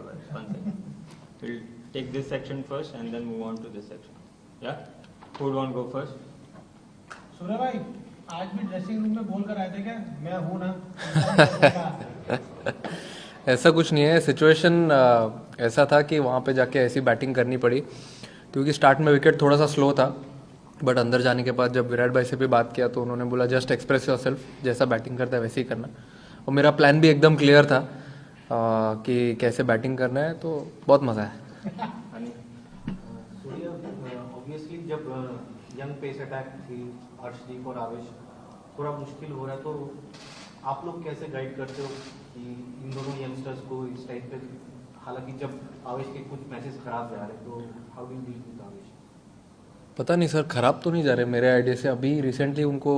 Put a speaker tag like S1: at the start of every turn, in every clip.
S1: One second. We'll take this section first and then move on to this section. Yeah? Who would want to go first?
S2: सूर्य भाई आज भी dressing room में बोल कर आए थे क्या मैं हूं ना
S3: ऐसा कुछ नहीं है. सिचुएशन ऐसा था कि वहाँ पे जाके ऐसी बैटिंग करनी पड़ी क्योंकि स्टार्ट में विकेट थोड़ा सा स्लो था, बट अंदर जाने के बाद जब विराट भाई से भी बात किया तो उन्होंने बोला जस्ट एक्सप्रेस योरसेल्फ, जैसा बैटिंग करता है वैसे ही करना. और मेरा प्लान भी एकदम क्लियर था कि कैसे बैटिंग करना है, तो बहुत मज़ा है.
S4: ऑब्वियसली जब यंग पेस अटैक थी अर्शदीप और आवेश, थोड़ा मुश्किल हो रहा है, तो आप लोग कैसे गाइड करते हो कि इन दोनों यंगस्टर्स को इस टाइप पे, हालांकि जब आवेश के कुछ मैचेस खराब जा रहे, तो how do you deal with आवेश?
S3: पता नहीं सर, ख़राब तो नहीं जा रहे मेरे आइडिया से. अभी रिसेंटली उनको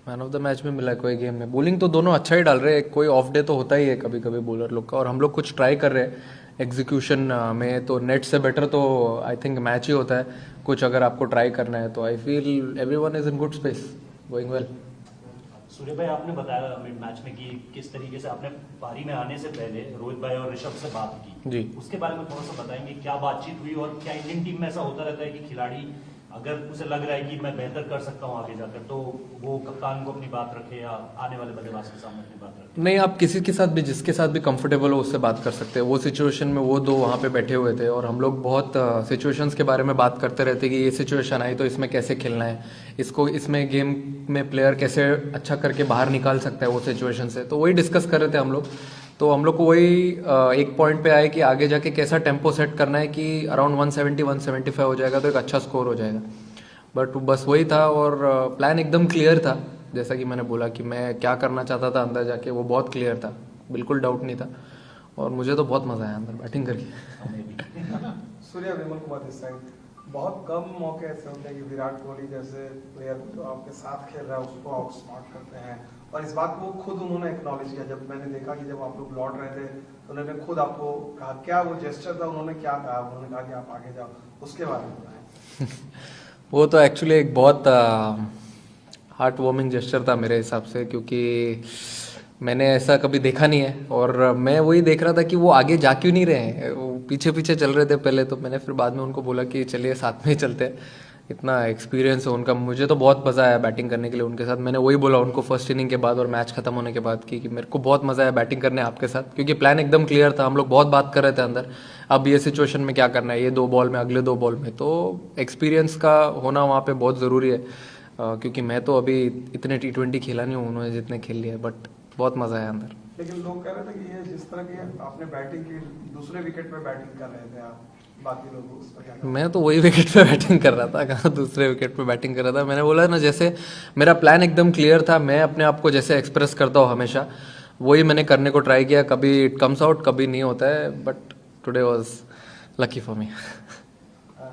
S3: मैन ऑफ द मैच में मिला है कोई गेम में. बॉलिंग तो दोनों अच्छा ही डाल रहे हैं, कोई ऑफ डे तो होता ही है कभी कभी बॉलर लोग का, और हम लोग कुछ ट्राई कर रहे हैं एग्जीक्यूशन में. तो नेट से बेटर तो आई थिंक मैच ही होता है. कुछ अगर आपको ट्राई करना है तो I feel everyone is in good space, going well.
S5: Surya भाई, आपने बताया मिड मैच में कि किस तरीके से आपने पारी में आने से पहले रोहित भाई और ऋषभ से बात की
S3: जी.
S5: उसके बारे में थोड़ा सा बताएंगे, क्या बातचीत हुई और क्या इंडियन टीम में ऐसा होता रहता है कि खिलाड़ी अगर उसे लग रहा है कि मैं बेहतर कर सकता हूं आगे जाकर, तो वो कप्तान को अपनी बात रखे या आने वाले बल्लेबाज के सामने अपनी बात रखे?
S3: नहीं, आप किसी के साथ भी, जिसके साथ भी कंफर्टेबल हो उससे बात कर सकते हैं. वो सिचुएशन में वो दो वहाँ पे बैठे हुए थे और हम लोग बहुत सिचुएशंस के बारे में बात करते रहते कि ये सिचुएशन आई तो इसमें कैसे खेलना है, इसको इसमें गेम में प्लेयर कैसे अच्छा करके बाहर निकाल सकता है वो सिचुएशन से. तो वही डिस्कस कर रहे थे हम लोग. तो हम लोग को वही एक पॉइंट पे आए कि आगे जाके कैसा टेम्पो सेट करना है कि अराउंड 170 175 हो जाएगा तो एक अच्छा स्कोर हो जाएगा. बट बस वही था, और प्लान एकदम क्लियर था. जैसा कि मैंने बोला कि मैं क्या करना चाहता था अंदर जाके, वो बहुत क्लियर था, बिल्कुल डाउट नहीं था. और मुझे तो बहुत मज़ा आया अंदर बैटिंग करके.
S6: Surya, Vimal Kumar this side. बहुत कम मौके ऐसे होते हैं कि विराट कोहली जैसे प्लेयर जो आपके साथ खेल रहा है उसको आउट स्मार्ट करते हैं, और इस बात को खुद उन्होंने एक्नॉलेज किया. जब मैंने देखा कि जब आप लोग लौट रहे थे तो उन्होंने खुद आपको कहा, क्या वो जेस्चर था, उन्होंने क्या कहा? उन्होंने कहा कि आप आगे जाओ, उसके बारे में बताएं.
S3: वो तो एक्चुअली एक बहुत हार्ट वार्मिंग जेस्चर था मेरे हिसाब से, क्योंकि मैंने ऐसा कभी देखा नहीं है. और मैं वही देख रहा था कि वो आगे जा क्यों नहीं रहे हैं, वो पीछे पीछे चल रहे थे पहले. तो मैंने फिर बाद में उनको बोला कि चलिए साथ में ही चलते हैं. इतना एक्सपीरियंस है उनका, मुझे तो बहुत मज़ा आया बैटिंग करने के लिए उनके साथ. मैंने वही बोला उनको फर्स्ट इनिंग के बाद और मैच खत्म होने के बाद कि मेरे को बहुत मज़ा आया बैटिंग करने आपके साथ, क्योंकि प्लान एकदम क्लियर था. हम लोग बहुत बात कर रहे थे अंदर, अब ये सिचुएशन में क्या करना है, ये 2 बॉल में, अगले 2 बॉल में. तो एक्सपीरियंस का होना वहाँ पे बहुत ज़रूरी है, क्योंकि मैं तो अभी इतने T20 खेला नहीं हूँ उन्होंने जितने खेल लिए, बट बहुत मज़ा आया अंदर.
S6: लेकिन लोग कह रहे थे कि ये जिस तरह की आपने बैटिंग की, दूसरे विकेट पे बैटिंग कर रहे थे आप, बाकी लोग उस पर क्या?
S3: मैं तो वही विकेट पे बैटिंग कर रहा था, कहाँ दूसरे विकेट पे बैटिंग कर रहा था. मैंने बोला ना, जैसे मेरा प्लान एकदम क्लियर था. मैं अपने आप को जैसे एक्सप्रेस करता हूँ हमेशा, वही मैंने करने को ट्राई किया. कभी इट कम्स आउट, कभी नहीं होता है, but today was lucky for me.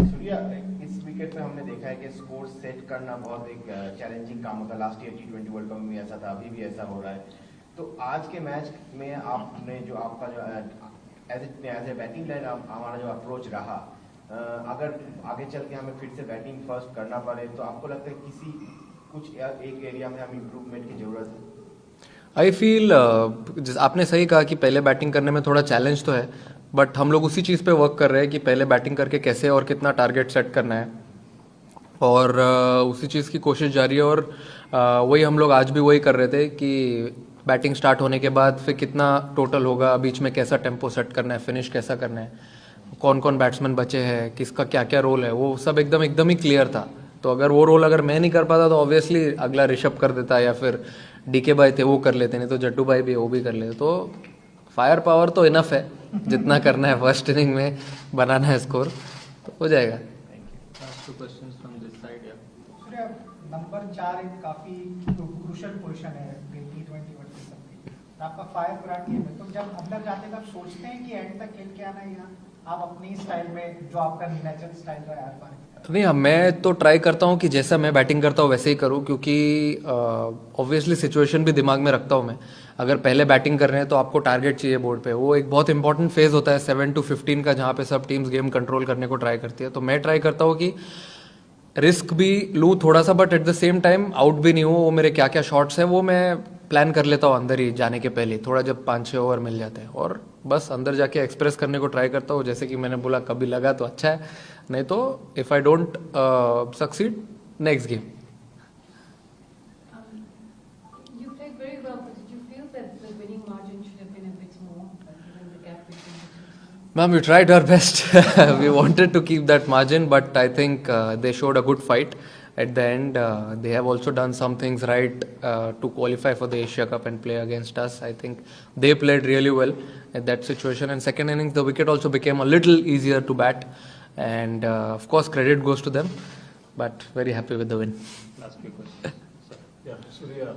S7: Surya, इस विकेट पे हमने देखा है कि स्कोर सेट करना बहुत एक चैलेंजिंग काम होता है. Last year T20 world cup में ऐसा था, अभी भी ऐसा हो रहा है. तो आज के मैच में आपने जो आपका जो एज ए बैटिंग लाइन हमारा जो अप्रोच रहा, अगर आगे चल के हमें फिर से बैटिंग फर्स्ट करना पड़े, तो आपको लगता है किसी कुछ एक एरिया में हमें इम्प्रूवमेंट की ज़रूरत है?
S3: आई फील आपने सही कहा कि पहले बैटिंग करने में थोड़ा चैलेंज तो है, बट हम लोग उसी चीज़ पे वर्क कर रहे हैं कि पहले बैटिंग करके कैसे और कितना टारगेट सेट करना है, और उसी चीज़ की कोशिश जारी है. और वही हम लोग आज भी वही कर रहे थे कि बैटिंग स्टार्ट होने के बाद फिर कितना टोटल होगा, बीच में कैसा टेम्पो सेट करना है, फिनिश कैसा करना है, कौन कौन बैट्समैन बचे हैं, किसका क्या क्या रोल है, वो सब एकदम ही क्लियर था. तो अगर वो रोल अगर मैं नहीं कर पाता तो ऑब्वियसली अगला ऋषभ कर देता, या फिर DK भाई थे वो कर लेते, नहीं तो जट्टू भाई भी वो भी कर लेते. तो फायर पावर तो इनफ है, जितना करना है फर्स्ट इनिंग में बनाना है स्कोर, तो हो जाएगा.
S2: सूर्य, नंबर 4 एक काफी क्रूशियल पोजीशन है T20 वर्ल्ड कप में. आपका 5 विराट टीम है, तो जब अंदर जाते तब सोचते हैं कि एंड तक खेल के आना है, या आप अपनी स्टाइल में जो आपका नेचुरल स्टाइल है यार पाने?
S3: नहीं, मैं तो ट्राई करता हूँ कि जैसा मैं बैटिंग करता हूँ वैसे ही करूँ, क्योंकि ऑब्वियसली सिचुएशन भी दिमाग में रखता हूँ मैं. अगर पहले बैटिंग कर रहे हैं तो आपको टारगेट चाहिए बोर्ड पे, वो एक बहुत इंपॉर्टेंट फेज होता है 7 to 15 का, जहाँ पे सब टीम्स गेम कंट्रोल करने को ट्राई करती है. तो मैं ट्राई करता हूँ कि रिस्क भी लूँ थोड़ा सा, but at the same time out भी नहीं हूँ. वो मेरे क्या क्या शॉट्स हैं वो मैं प्लान कर लेता हूँ अंदर ही जाने के पहले, थोड़ा जब 5-6 ओवर मिल जाते हैं, और बस अंदर जाके एक्सप्रेस करने को ट्राई करता हूँ। जैसे कि मैंने बोला, कभी लगा तो अच्छा है, नहीं तो if I don't succeed, next game.
S8: You played very well, but did you feel that the winning margin should have been a bit more, given the gap between the two?
S3: Ma'am, we tried our best. We wanted to keep that margin, but I think they showed a good fight at the end. They have also done some things right to qualify for the Asia Cup and play against us. I think they played really well at that situation. And second innings, the wicket also became a little easier to bat. And of course, credit goes to them. But very happy with the win.
S1: Last few questions.
S9: Yeah, Surya,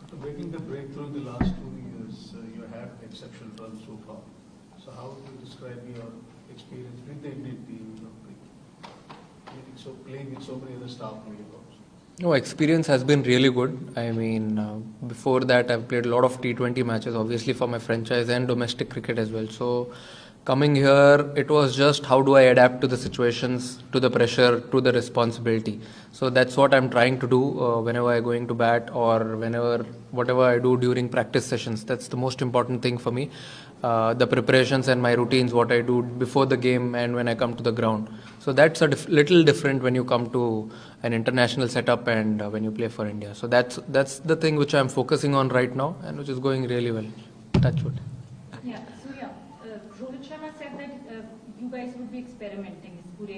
S9: after making the breakthrough the last 2 years, you had exceptional runs so far. So how would you describe your experience with the Indian team? So playing with so many other staff players also.
S3: No, experience has been really good. I mean, before that, I've played a lot of T20 matches, obviously for my franchise and domestic cricket as well. So coming here, it was just how do I adapt to the situations, to the pressure, to the responsibility. So that's what I'm trying to do whenever I'm going to bat, or whatever I do during practice sessions. That's the most important thing for me. The preparations and my routines, what I do before the game and when I come to the ground. So that's a little different when you come to an international setup and when you play for India. So that's the thing which I'm focusing on right now and which is going really well. Touch wood.
S10: Yeah, Surya, Rohit Sharma said that you guys would be experimenting इस पूरे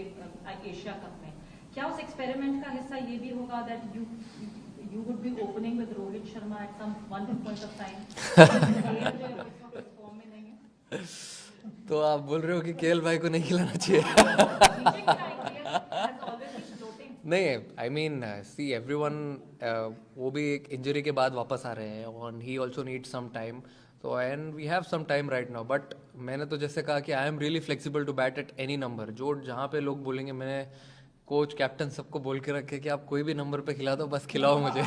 S10: Asia cup में. क्या उस experiment का हिस्सा ये भी होगा that you would be opening with Rohit Sharma at some one point of time?
S3: तो आप बोल रहे हो कि केएल भाई को नहीं खिलाना चाहिए? नहीं, आई मीन सी एवरीवन, वो भी एक इंजरी के बाद वापस आ रहे हैं और he also need some time, तो and we have some time right now. But मैंने तो जैसे कहा कि I am really flexible to bat at any number. जो जहाँ पे लोग बोलेंगे, मैंने कोच कैप्टन सबको बोल के रखे कि आप कोई भी नंबर पे खिला दो, बस खिलाओ मुझे.